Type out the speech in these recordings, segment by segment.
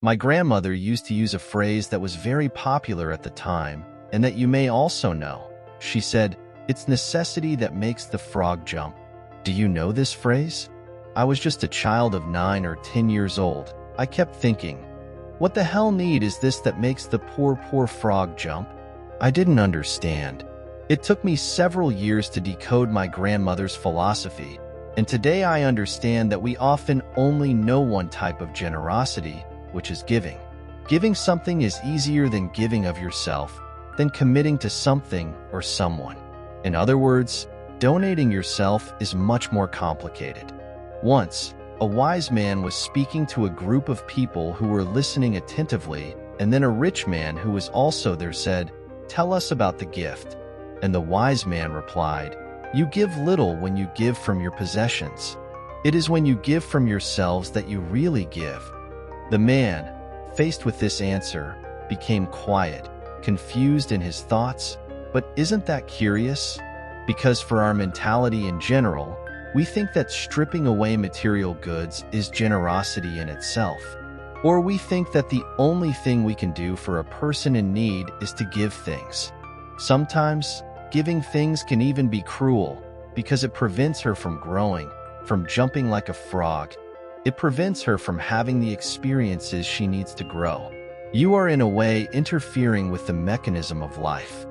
My grandmother used to use a phrase that was very popular at the time, and that you may also know. She said, "It's necessity that makes the frog jump." Do you know this phrase? I was just a child of 9 or 10 years old. I kept thinking, what the hell need is this that makes the poor frog jump? I didn't understand. It took me several years to decode my grandmother's philosophy, and today I understand that we often only know one type of generosity, which is giving. Giving something is easier than giving of yourself, than committing to something or someone. In other words, donating yourself is much more complicated. Once, a wise man was speaking to a group of people who were listening attentively, and then a rich man who was also there said, "Tell us about the gift." And the wise man replied, "You give little when you give from your possessions. It is when you give from yourselves that you really give." The man, faced with this answer, became quiet, confused in his thoughts. But isn't that curious? Because for our mentality in general, we think that stripping away material goods is generosity in itself. Or we think that the only thing we can do for a person in need is to give things. Sometimes, giving things can even be cruel, because it prevents her from growing, from jumping like a frog. It prevents her from having the experiences she needs to grow. You are in a way interfering with the mechanism of life.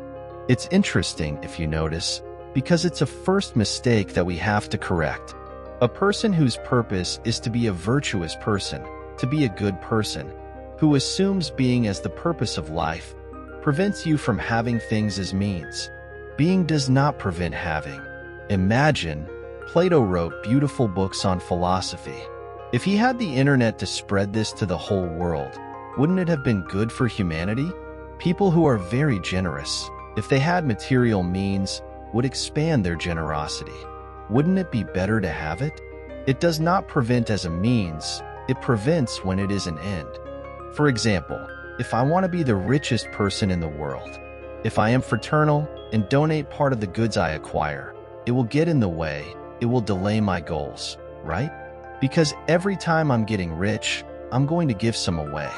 It's interesting, if you notice, because it's a first mistake that we have to correct. A person whose purpose is to be a virtuous person, to be a good person, who assumes being as the purpose of life, prevents you from having things as means. Being does not prevent having. Imagine, Plato wrote beautiful books on philosophy. If he had the internet to spread this to the whole world, wouldn't it have been good for humanity? People who are very generous, if they had material means, would expand their generosity. Wouldn't it be better to have it? It does not prevent as a means, it prevents when it is an end. For example, if I want to be the richest person in the world, if I am fraternal and donate part of the goods I acquire, it will get in the way, it will delay my goals, right? Because every time I'm getting rich, I'm going to give some away,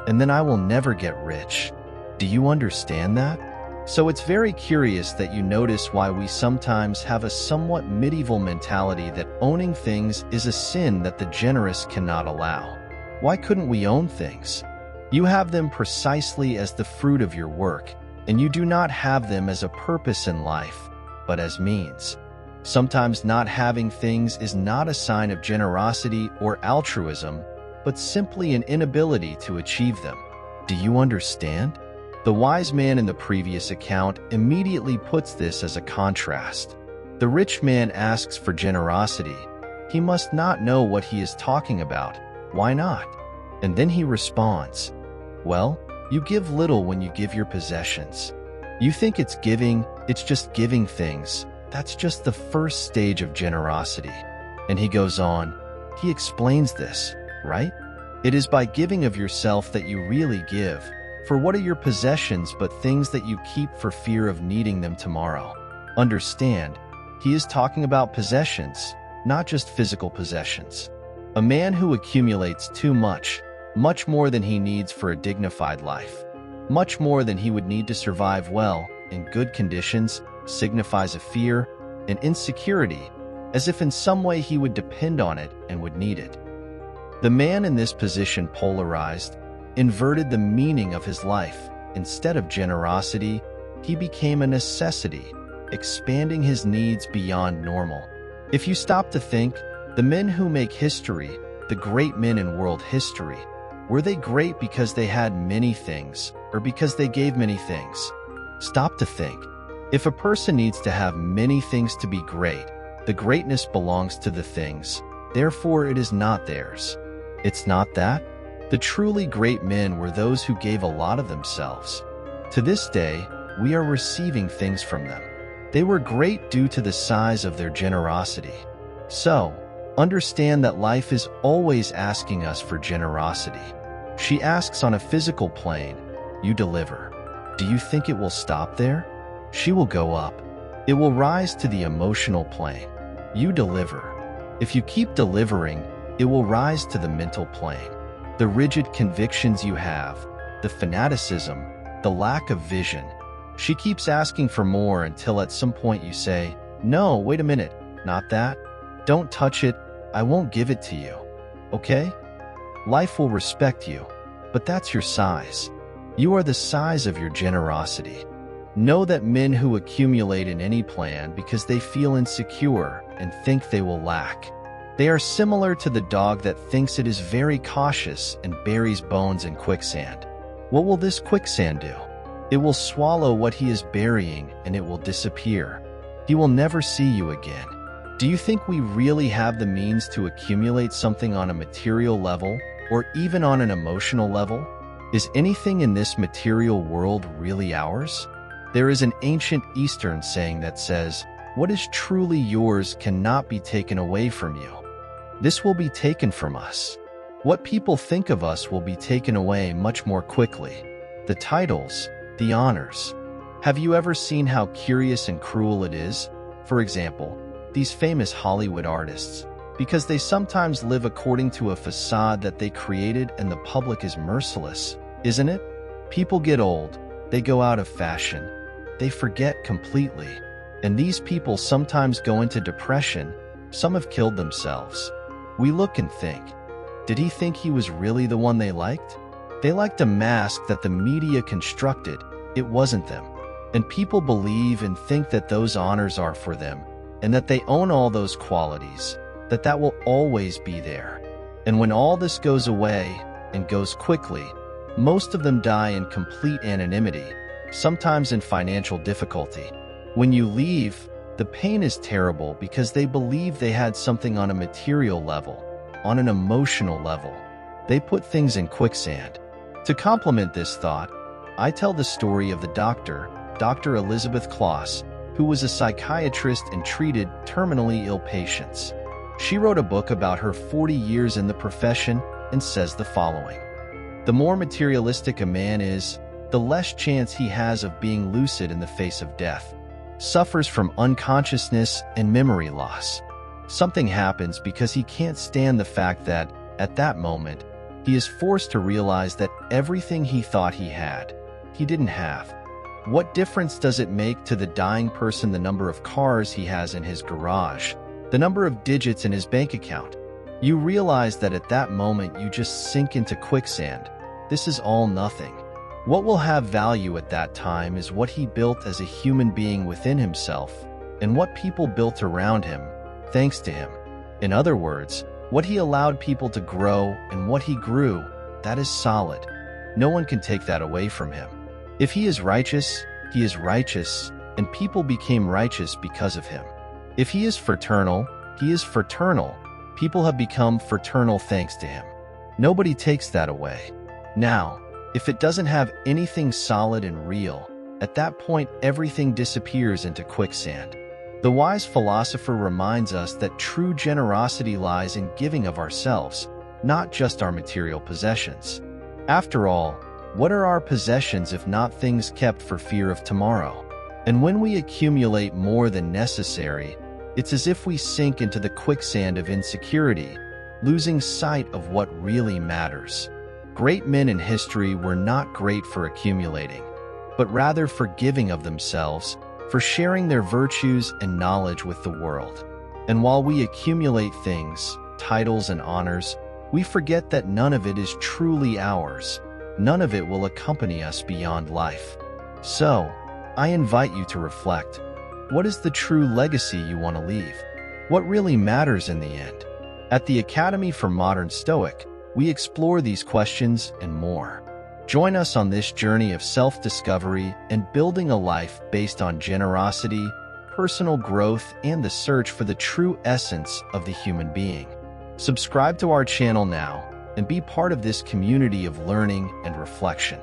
and then I will never get rich. Do you understand that? So it's very curious that you notice why we sometimes have a somewhat medieval mentality that owning things is a sin that the generous cannot allow. Why couldn't we own things? You have them precisely as the fruit of your work, and you do not have them as a purpose in life, but as means. Sometimes not having things is not a sign of generosity or altruism, but simply an inability to achieve them. Do you understand? The wise man in the previous account immediately puts this as a contrast. The rich man asks for generosity. He must not know what he is talking about. Why not? And then he responds, "Well, you give little when you give your possessions. You think it's giving, it's just giving things. That's just the first stage of generosity." And he goes on, he explains this, right? It is by giving of yourself that you really give. For what are your possessions but things that you keep for fear of needing them tomorrow? Understand, he is talking about possessions, not just physical possessions. A man who accumulates too much more than he needs for a dignified life, much more than he would need to survive well, in good conditions, signifies a fear, an insecurity, as if in some way he would depend on it and would need it. The man in this position polarized, inverted the meaning of his life. Instead of generosity, he became a necessity, expanding his needs beyond normal. If you stop to think, the men who make history, the great men in world history, were they great because they had many things, or because they gave many things? Stop to think. If a person needs to have many things to be great, the greatness belongs to the things, therefore it is not theirs. It's not that? The truly great men were those who gave a lot of themselves. To this day, we are receiving things from them. They were great due to the size of their generosity. So, understand that life is always asking us for generosity. She asks on a physical plane, you deliver. Do you think it will stop there? She will go up. It will rise to the emotional plane. You deliver. If you keep delivering, it will rise to the mental plane. the rigid convictions you have, the fanaticism, the lack of vision. She keeps asking for more until at some point you say, "No, wait a minute, not that. Don't touch it, I won't give it to you. Okay?" Life will respect you, but that's your size. You are the size of your generosity. Know that men who accumulate in any plan because they feel insecure and think they will lack. They are similar to the dog that thinks it is very cautious and buries bones in quicksand. What will this quicksand do? It will swallow what he is burying and it will disappear. He will never see you again. Do you think we really have the means to accumulate something on a material level or even on an emotional level? Is anything in this material world really ours? There is an ancient Eastern saying that says, "What is truly yours cannot be taken away from you." This will be taken from us. What people think of us will be taken away much more quickly. The titles, the honors. Have you ever seen how curious and cruel it is? For example, these famous Hollywood artists, because they sometimes live according to a facade that they created and the public is merciless, isn't it? People get old, they go out of fashion, they forget completely, and these people sometimes go into depression. Some have killed themselves. We look and think, did he think he was really the one they liked? They liked a mask that the media constructed. It wasn't them. And people believe and think that those honors are for them, and that they own all those qualities, that will always be there. And when all this goes away, and goes quickly, most of them die in complete anonymity, sometimes in financial difficulty. When you leave, the pain is terrible because they believe they had something on a material level, on an emotional level. They put things in quicksand. To complement this thought, I tell the story of the Dr. Elizabeth Kloss, who was a psychiatrist and treated terminally ill patients. She wrote a book about her 40 years in the profession and says the following: "The more materialistic a man is, the less chance he has of being lucid in the face of death. Suffers from unconsciousness and memory loss. Something happens because he can't stand the fact that, at that moment, he is forced to realize that everything he thought he had, he didn't have. What difference does it make to the dying person the number of cars he has in his garage, the number of digits in his bank account? You realize that at that moment you just sink into quicksand. This is all nothing. What will have value at that time is what he built as a human being within himself, and what people built around him, thanks to him. In other words, what he allowed people to grow and what he grew, that is solid. No one can take that away from him. If he is righteous, and people became righteous because of him. If he is fraternal, people have become fraternal thanks to him. Nobody takes that away. Now, if it doesn't have anything solid and real, at that point everything disappears into quicksand. The wise philosopher reminds us that true generosity lies in giving of ourselves, not just our material possessions. After all, what are our possessions if not things kept for fear of tomorrow? And when we accumulate more than necessary, it's as if we sink into the quicksand of insecurity, losing sight of what really matters. Great men in history were not great for accumulating, but rather for giving of themselves, for sharing their virtues and knowledge with the world. And while we accumulate things, titles and honors, we forget that none of it is truly ours. None of it will accompany us beyond life. So, I invite you to reflect. What is the true legacy you want to leave? What really matters in the end? At the Academy for Modern Stoic, we explore these questions and more. Join us on this journey of self-discovery and building a life based on generosity, personal growth, and the search for the true essence of the human being. Subscribe to our channel now and be part of this community of learning and reflection.